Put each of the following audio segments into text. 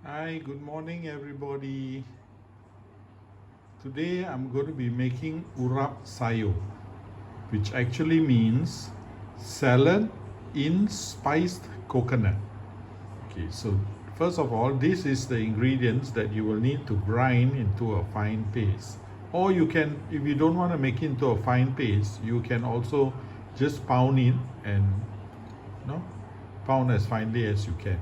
Hi, good morning everybody. Today I'm going to be making Urap Sayur, which actually means salad in spiced coconut. Okay, so first of all, this is the ingredients that you will need to grind into a fine paste. Or you can, if you don't want to make it into a fine paste, you can also just pound it and pound as finely as you can.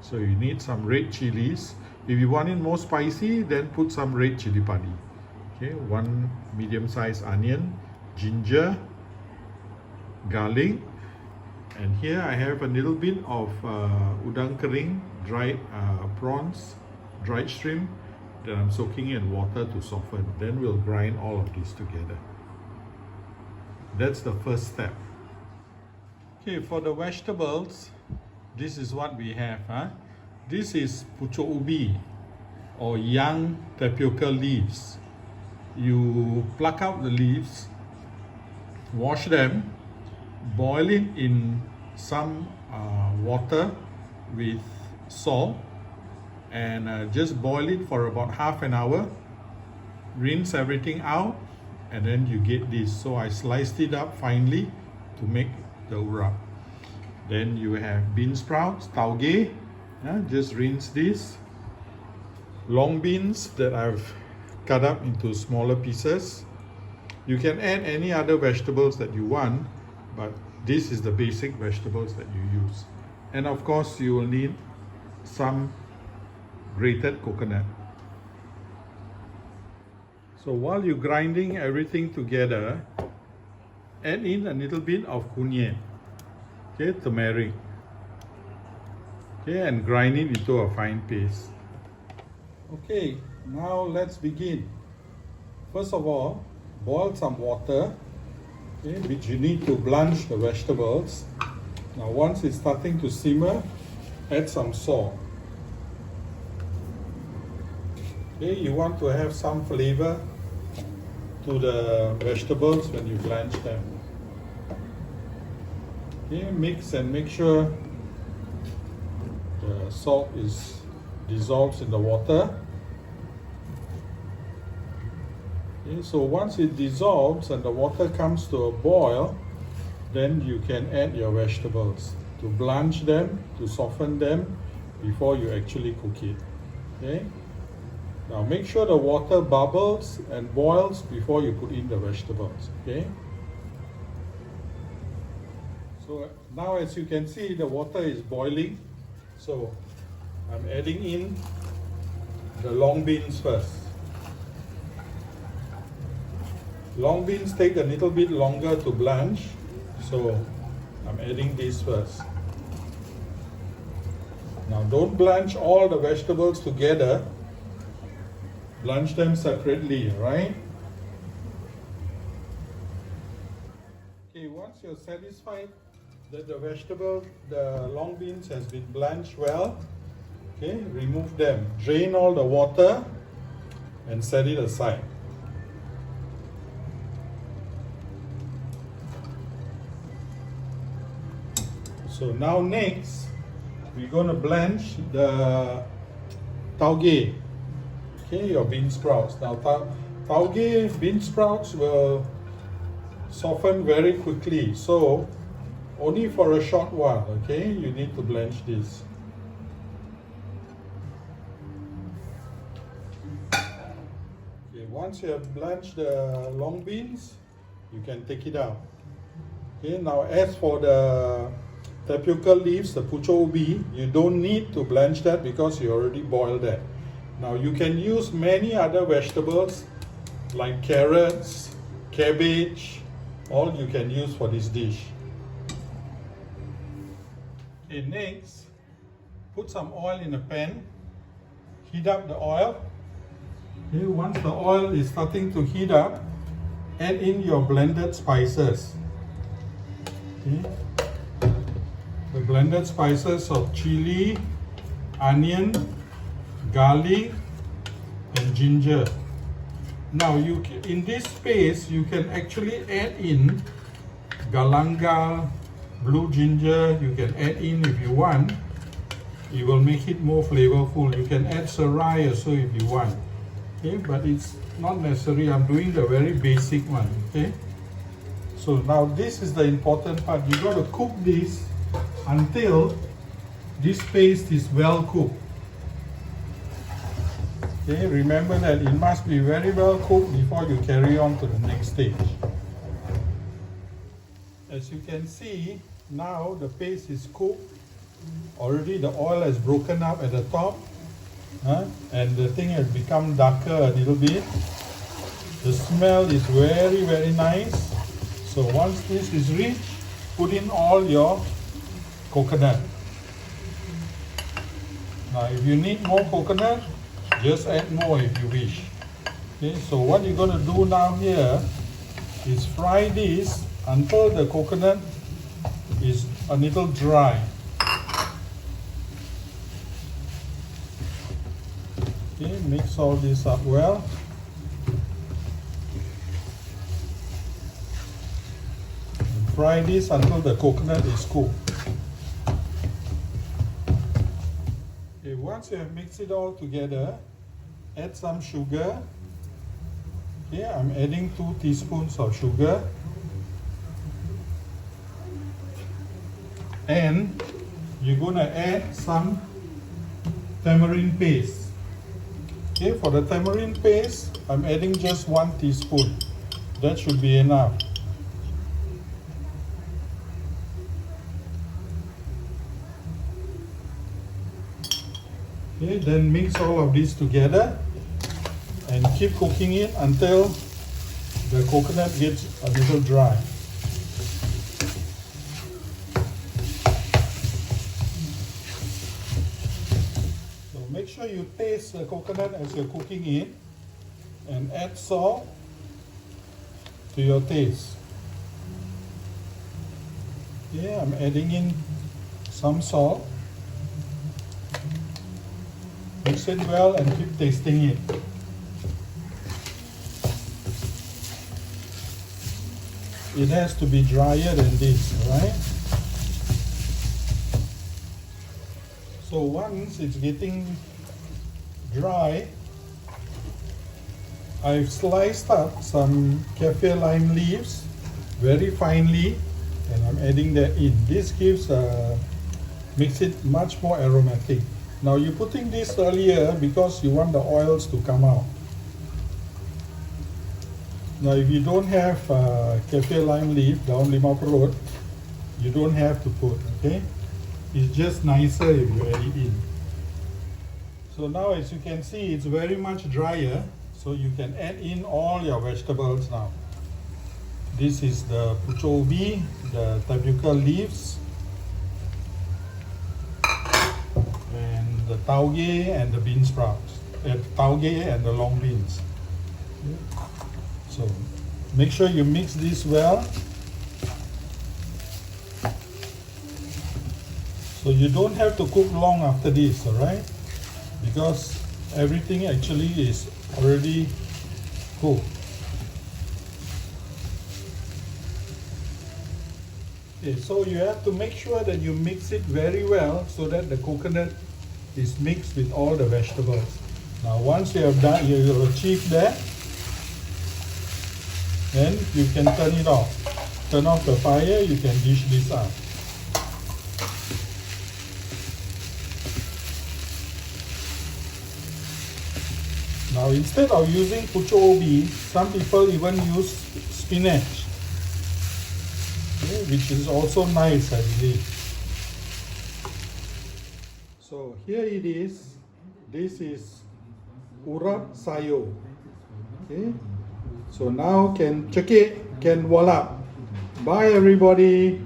So you need some red chilies. If you want it more spicy, then put some red chili padi. Okay, one medium-sized onion, ginger, garlic, and here I have a little bit of udang kering, dried prawns, dried shrimp that I'm soaking in water to soften. Then we'll grind all of these together. That's the first step. Okay, for the vegetables, this is what we have. This is pucuk ubi or young tapioca leaves. You pluck out the leaves, wash them, boil it in some water with salt, and just boil it for about half an hour. Rinse everything out, and then you get this. So I sliced it up finely to make the urap. Then you have bean sprouts, tauge. Just rinse this. Long beans that I've cut up into smaller pieces. You can add any other vegetables that you want, but this is the basic vegetables that you use. And of course, you will need some grated coconut. So while you're grinding everything together, add in a little bit of kunyit. Okay, turmeric. Okay, and grind it into a fine paste. Okay, now let's begin. First of all, boil some water, okay, which you need to blanch the vegetables. Now once it's starting to simmer, add some salt. Okay, you want to have some flavor to the vegetables when you blanch them. Okay, mix and make sure the salt dissolves in the water. Okay, so once it dissolves and the water comes to a boil, then you can add your vegetables to blanch them, to soften them before you actually cook it. Okay? Now make sure the water bubbles and boils before you put in the vegetables. Okay? So now as you can see, the water is boiling. So I'm adding in the long beans first. Long beans take a little bit longer to blanch, so I'm adding this first. Now don't blanch all the vegetables together. Blanch them separately, right? Okay, once you're satisfied that the long beans has been blanched well, okay, remove them. Drain all the water and set it aside. So now next, we're going to blanch the tauge, okay, your bean sprouts. Now tauge bean sprouts will soften very quickly, so only for a short while, okay, you need to blanch this. Okay, once you have blanched the long beans, you can take it out. Okay, now as for the tapioca leaves, the pucuk ubi, you don't need to blanch that because you already boiled that. Now you can use many other vegetables like carrots, cabbage, all you can use for this dish. Okay, next, put some oil in a pan, heat up the oil. Okay, once the oil is starting to heat up, add in your blended spices. Okay. The blended spices of chili, onion, garlic, and ginger. Now in this paste, you can actually add in galangal, blue ginger, you can add in if you want. It will make it more flavorful. You can add serai also if you want. Okay, but it's not necessary. I'm doing the very basic one. Okay. So now this is the important part. You got to cook this until this paste is well cooked. Okay, remember that it must be very well cooked before you carry on to the next stage. As you can see, now the paste is cooked. Already the oil has broken up at the top, and the thing has become darker a little bit. The smell is very, very nice. So once this is rich, put in all your coconut. Now if you need more coconut, just add more if you wish. Okay, so what you're going to do now here is fry this until the coconut is a little dry. Okay, mix all this up well. And fry this until the coconut is cooked. Okay, once you have mixed it all together, add some sugar. Okay, I'm adding 2 teaspoons of sugar. And you're gonna add some tamarind paste. Okay, for the tamarind paste, I'm adding just 1 teaspoon. That should be enough. Okay, then mix all of this together and keep cooking it until the coconut gets a little dry. Make sure you taste the coconut as you're cooking it and add salt to your taste. Yeah, I'm adding in some salt. Mix it well and keep tasting it. It has to be drier than this, right? So once it's getting dry, I've sliced up some kaffir lime leaves very finely, and I'm adding that in. This makes it much more aromatic. Now you're putting this earlier because you want the oils to come out. Now if you don't have kaffir lime leaf, daun limau perut, you don't have to put, okay? It's just nicer if you add it in. So now as you can see, it's very much drier, so you can add in all your vegetables now. This is the pucuk ubi, the tapioca leaves, and the tauge and the bean sprouts. Tauge and the long beans. So make sure you mix this well. So you don't have to cook long after this, alright? Because everything actually is already cooked. Okay, so you have to make sure that you mix it very well so that the coconut is mixed with all the vegetables. Now once you have done, you will achieve that, then you can turn it off. Turn off the fire, you can dish this up. Now instead of using pucuk ubi, some people even use spinach, okay, which is also nice, I believe. So here it is. This is Urap Sayur. Okay. So now can check it, can voila. Bye everybody.